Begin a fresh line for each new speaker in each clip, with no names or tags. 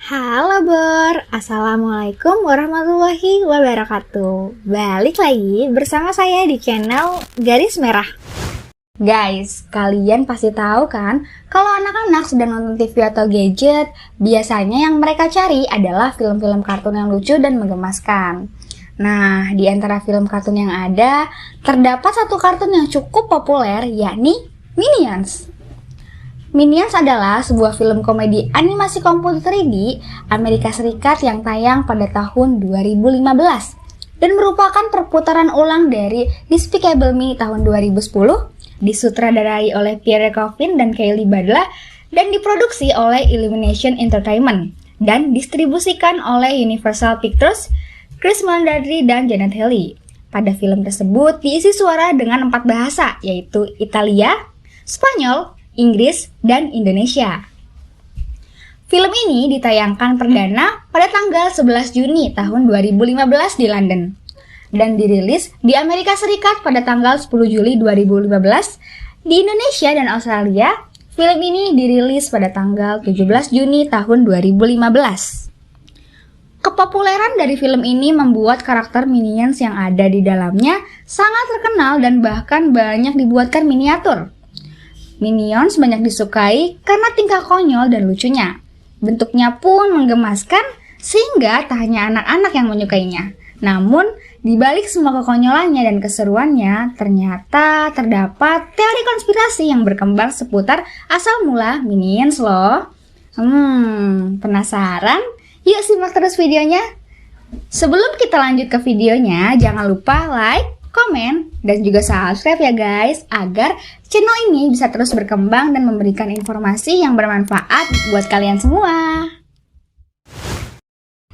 Halo Bor, Assalamualaikum warahmatullahi wabarakatuh. Balik lagi bersama saya di channel Garis Merah. Guys, kalian pasti tahu kan kalau anak-anak sedang nonton TV atau gadget, biasanya yang mereka cari adalah film-film kartun yang lucu dan menggemaskan. Nah, di antara film kartun yang ada, terdapat satu kartun yang cukup populer, yakni Minions. Minions adalah sebuah film komedi animasi komputer 3D Amerika Serikat yang tayang pada tahun 2015 dan merupakan perputaran ulang dari Despicable Me tahun 2010, disutradarai oleh Pierre Coffin dan Kylie Badla dan diproduksi oleh Illumination Entertainment dan distribusikan oleh Universal Pictures, Chris Meledandri dan Janet Haley. Pada film tersebut diisi suara dengan 4 bahasa, yaitu Italia, Spanyol, Inggris, dan Indonesia. Film ini ditayangkan perdana pada tanggal 11 Juni tahun 2015 di London dan dirilis di Amerika Serikat pada tanggal 10 Juli 2015. Di Indonesia dan Australia, film ini dirilis pada tanggal 17 Juni tahun 2015. Kepopuleran dari film ini membuat karakter Minions yang ada di dalamnya sangat terkenal dan bahkan banyak dibuatkan miniatur. Minions banyak disukai karena tingkah konyol dan lucunya. Bentuknya pun menggemaskan sehingga tak hanya anak-anak yang menyukainya. Namun, di balik semua kekonyolannya dan keseruannya, ternyata terdapat teori konspirasi yang berkembang seputar asal mula Minions loh. Penasaran? Yuk simak terus videonya. Sebelum kita lanjut ke videonya, jangan lupa like, komen, dan juga subscribe ya guys, agar channel ini bisa terus berkembang dan memberikan informasi yang bermanfaat buat kalian semua.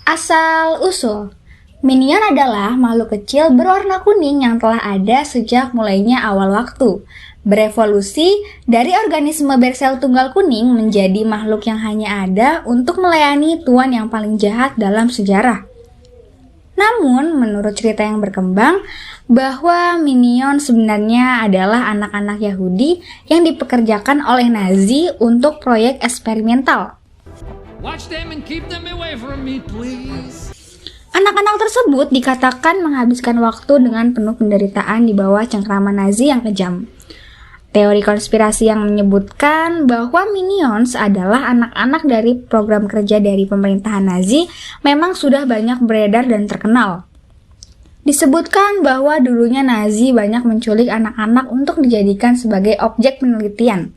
Asal-usul Minion adalah makhluk kecil berwarna kuning yang telah ada sejak mulainya awal waktu. Berevolusi dari organisme bersel tunggal kuning menjadi makhluk yang hanya ada untuk melayani tuan yang paling jahat dalam sejarah. Namun, menurut cerita yang berkembang, bahwa Minion sebenarnya adalah anak-anak Yahudi yang dipekerjakan oleh Nazi untuk proyek eksperimental.
Watch them and keep them away from me, please.
Anak-anak tersebut dikatakan menghabiskan waktu dengan penuh penderitaan di bawah cengkraman Nazi yang kejam. Teori konspirasi yang menyebutkan bahwa Minions adalah anak-anak dari program kerja dari pemerintahan Nazi memang sudah banyak beredar dan terkenal. Disebutkan bahwa dulunya Nazi banyak menculik anak-anak untuk dijadikan sebagai objek penelitian.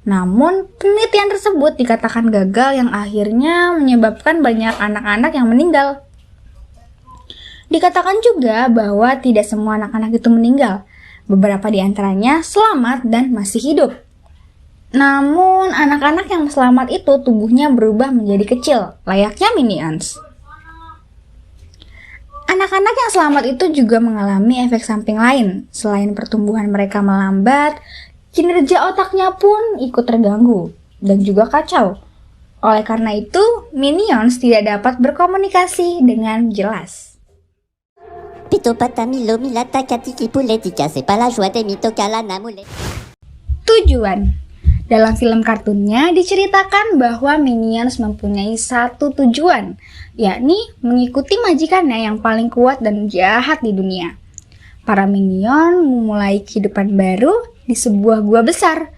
Namun, penelitian tersebut dikatakan gagal yang akhirnya menyebabkan banyak anak-anak yang meninggal. Dikatakan juga bahwa tidak semua anak-anak itu meninggal. Beberapa di antaranya selamat dan masih hidup. Namun, anak-anak yang selamat itu tubuhnya berubah menjadi kecil, layaknya Minions. Anak-anak yang selamat itu juga mengalami efek samping lain. Selain pertumbuhan mereka melambat, kinerja otaknya pun ikut terganggu dan juga kacau. Oleh karena itu, Minions tidak dapat berkomunikasi dengan jelas. Tujuan dalam film kartunnya diceritakan bahwa Minions mempunyai satu tujuan, yakni mengikuti majikannya yang paling kuat dan jahat di dunia. Para Minion memulai kehidupan baru di sebuah gua besar.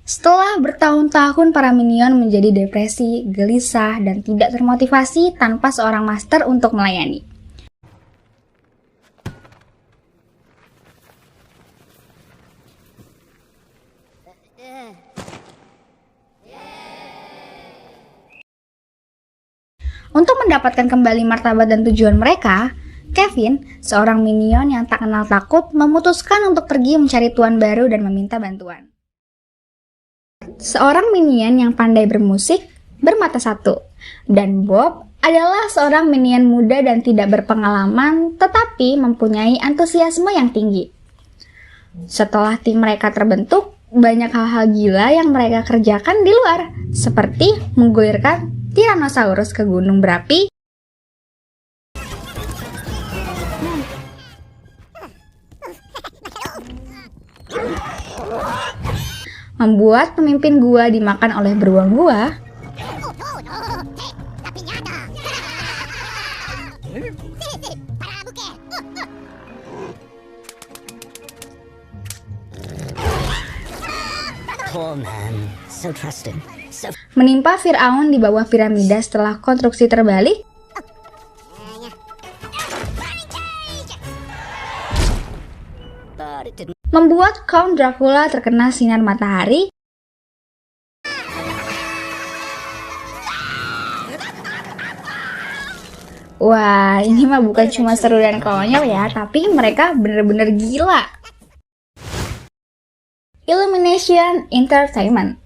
Setelah bertahun-tahun para Minion menjadi depresi, gelisah, dan tidak termotivasi tanpa seorang master untuk melayani. Untuk mendapatkan kembali martabat dan tujuan mereka, Kevin, seorang Minion yang tak kenal takut, memutuskan untuk pergi mencari tuan baru dan meminta bantuan. Seorang Minion yang pandai bermusik, bermata satu, dan Bob adalah seorang Minion muda dan tidak berpengalaman, tetapi mempunyai antusiasme yang tinggi. Setelah tim mereka terbentuk, banyak hal-hal gila yang mereka kerjakan di luar, seperti menggulirkan Tyrannosaurus ke gunung berapi, membuat pemimpin gua dimakan oleh beruang gua,
Poor man, so trusting, so
Menimpa Fir'aun di bawah piramida setelah konstruksi terbalik,
but it didn't.
membuat Count Dracula terkena sinar matahari. Wah, ini mah bukan cuma seru dan konyol ya, tapi mereka bener-bener gila. Illumination Entertainment.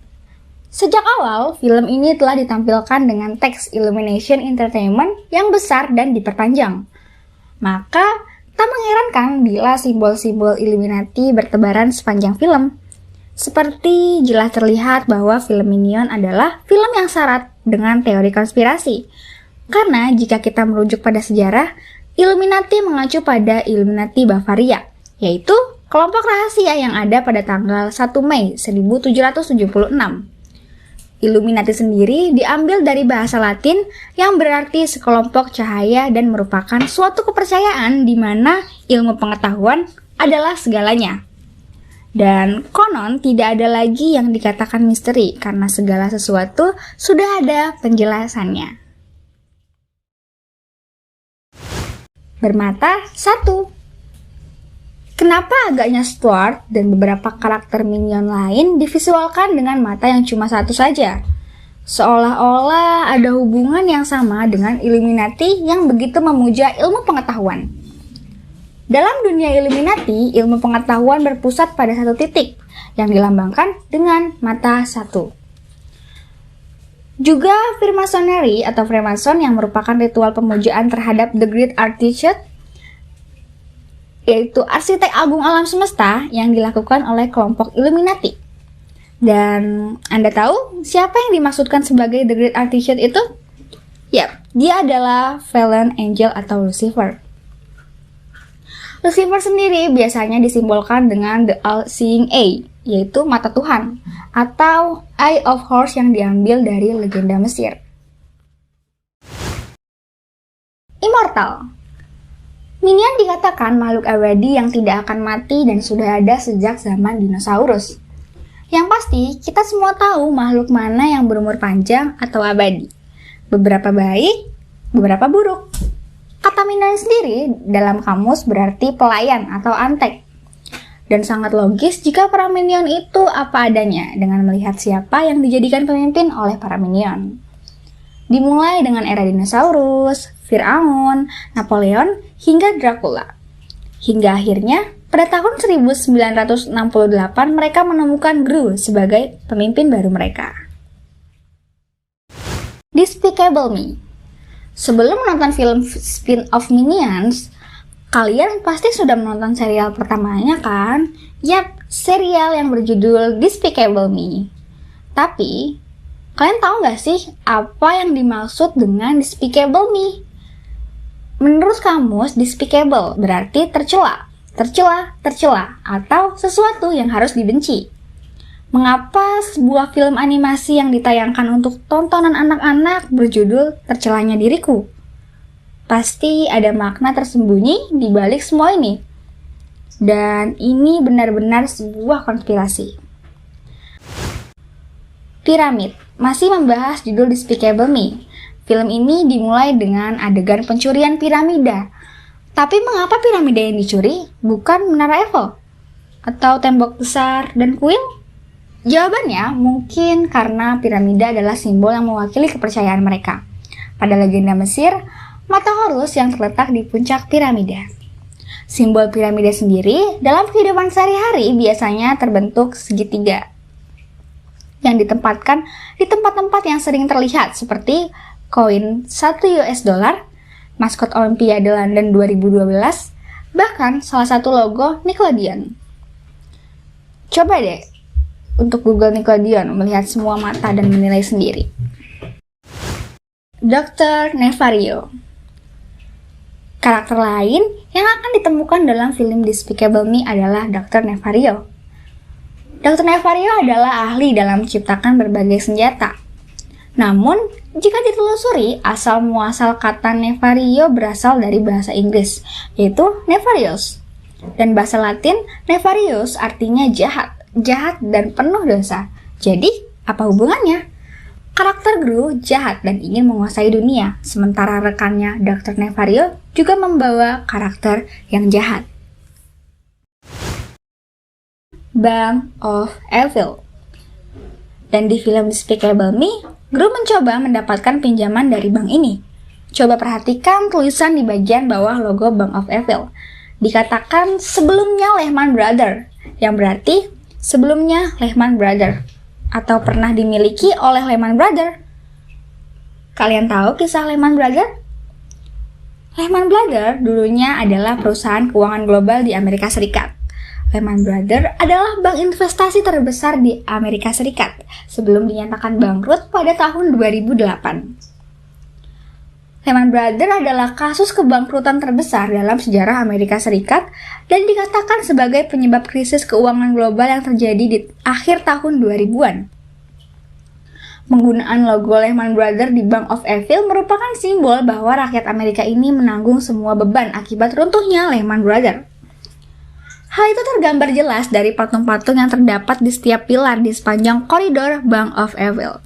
Sejak awal, film ini telah ditampilkan dengan teks Illumination Entertainment yang besar dan diperpanjang. Maka, tak mengherankan bila simbol-simbol Illuminati bertebaran sepanjang film. Seperti jelas terlihat bahwa film Minion adalah film yang syarat dengan teori konspirasi. Karena jika kita merujuk pada sejarah, Illuminati mengacu pada Illuminati Bavaria, yaitu kelompok rahasia yang ada pada tanggal 1 Mei 1776. Illuminati sendiri diambil dari bahasa Latin yang berarti sekelompok cahaya dan merupakan suatu kepercayaan di mana ilmu pengetahuan adalah segalanya. Dan konon tidak ada lagi yang dikatakan misteri karena segala sesuatu sudah ada penjelasannya. Bermata satu. Kenapa agaknya Stuart dan beberapa karakter Minion lain divisualkan dengan mata yang cuma satu saja? Seolah-olah ada hubungan yang sama dengan Illuminati yang begitu memuja ilmu pengetahuan. Dalam dunia Illuminati, ilmu pengetahuan berpusat pada satu titik yang dilambangkan dengan mata satu. Juga Freemasonry atau Freemason yang merupakan ritual pemujaan terhadap The Great Architect, yaitu arsitek agung alam semesta yang dilakukan oleh kelompok Illuminati. Dan Anda tahu siapa yang dimaksudkan sebagai The Great Architect itu? Yap, dia adalah fallen angel atau Lucifer. Lucifer sendiri biasanya disimbolkan dengan the all-seeing eye, yaitu mata Tuhan, atau Eye of Horus yang diambil dari legenda Mesir. Immortal. Minion dikatakan makhluk abadi yang tidak akan mati dan sudah ada sejak zaman dinosaurus. Yang pasti, kita semua tahu makhluk mana yang berumur panjang atau abadi. Beberapa baik, beberapa buruk. Kata Minion sendiri dalam kamus berarti pelayan atau antek. Dan sangat logis jika para Minion itu apa adanya dengan melihat siapa yang dijadikan pemimpin oleh para Minion. Dimulai dengan era dinosaurus, Fir'aun, Napoleon, hingga Dracula. Hingga akhirnya, pada tahun 1968 mereka menemukan Gru sebagai pemimpin baru mereka. Despicable Me. Sebelum menonton film spin-off Minions, kalian pasti sudah menonton serial pertamanya kan? Yap, serial yang berjudul Despicable Me. Tapi, kalian tahu nggak sih apa yang dimaksud dengan Despicable Me? Menurut kamus, despicable berarti tercela, atau sesuatu yang harus dibenci. Mengapa sebuah film animasi yang ditayangkan untuk tontonan anak-anak berjudul Tercelanya Diriku? Pasti ada makna tersembunyi di balik semua ini. Dan ini benar-benar sebuah konspirasi. Piramid masih membahas judul Despicable Me. Film ini dimulai dengan adegan pencurian piramida. Tapi mengapa piramida yang dicuri bukan Menara Eiffel? Atau tembok besar dan kuil? Jawabannya mungkin karena piramida adalah simbol yang mewakili kepercayaan mereka. Pada legenda Mesir, mata Horus yang terletak di puncak piramida. Simbol piramida sendiri dalam kehidupan sehari-hari biasanya terbentuk segitiga yang ditempatkan di tempat-tempat yang sering terlihat seperti koin 1 US dollar, maskot Olimpiade London 2012, bahkan salah satu logo Nickelodeon. Coba deh untuk Google Nickelodeon melihat semua mata dan menilai sendiri. Dr. Nefario. Karakter lain yang akan ditemukan dalam film Despicable Me adalah Dr. Nefario. Dr. Nefario adalah ahli dalam menciptakan berbagai senjata. Namun, Jika ditelusuri, asal muasal kata Nefario berasal dari bahasa Inggris, yaitu nefarious. Dan bahasa Latin, nefarious artinya jahat, jahat dan penuh dosa. Jadi, apa hubungannya? Karakter Gru jahat dan ingin menguasai dunia, sementara rekannya Dr. Nefario juga membawa karakter yang jahat. Bank of Evil. Dan di film Despicable Me, Gru mencoba mendapatkan pinjaman dari bank ini. Coba perhatikan tulisan di bagian bawah logo Bank of Evil. Dikatakan sebelumnya Lehman Brothers, yang berarti sebelumnya Lehman Brothers, atau pernah dimiliki oleh Lehman Brothers. Kalian tahu kisah Lehman Brothers? Lehman Brothers dulunya adalah perusahaan keuangan global di Amerika Serikat. Lehman Brothers adalah bank investasi terbesar di Amerika Serikat sebelum dinyatakan bangkrut pada tahun 2008. Lehman Brothers adalah kasus kebangkrutan terbesar dalam sejarah Amerika Serikat dan dikatakan sebagai penyebab krisis keuangan global yang terjadi di akhir tahun 2000-an. Penggunaan logo Lehman Brothers di Bank of Evil merupakan simbol bahwa rakyat Amerika ini menanggung semua beban akibat runtuhnya Lehman Brothers. Hal itu tergambar jelas dari patung-patung yang terdapat di setiap pilar di sepanjang koridor Bank of Evil.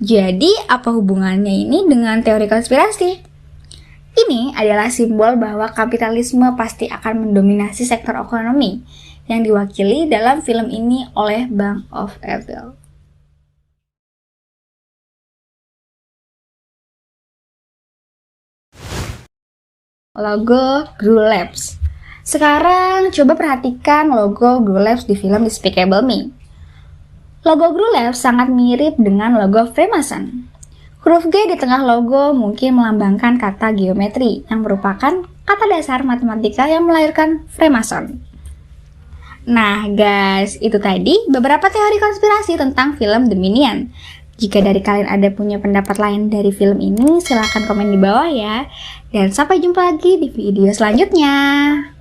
Jadi, apa hubungannya ini dengan teori konspirasi? Ini adalah simbol bahwa kapitalisme pasti akan mendominasi sektor ekonomi yang diwakili dalam film ini oleh Bank of Evil. Logo Gru Labs. Sekarang coba perhatikan logo Gru Labs di film Despicable Me. Logo Gru Labs sangat mirip dengan logo Freemason. Huruf G di tengah logo mungkin melambangkan kata geometri yang merupakan kata dasar matematika yang melahirkan Freemason. Nah guys, itu tadi beberapa teori konspirasi tentang film The Minion. Jika dari kalian ada punya pendapat lain dari film ini, silahkan komen di bawah ya. Dan sampai jumpa lagi di video selanjutnya.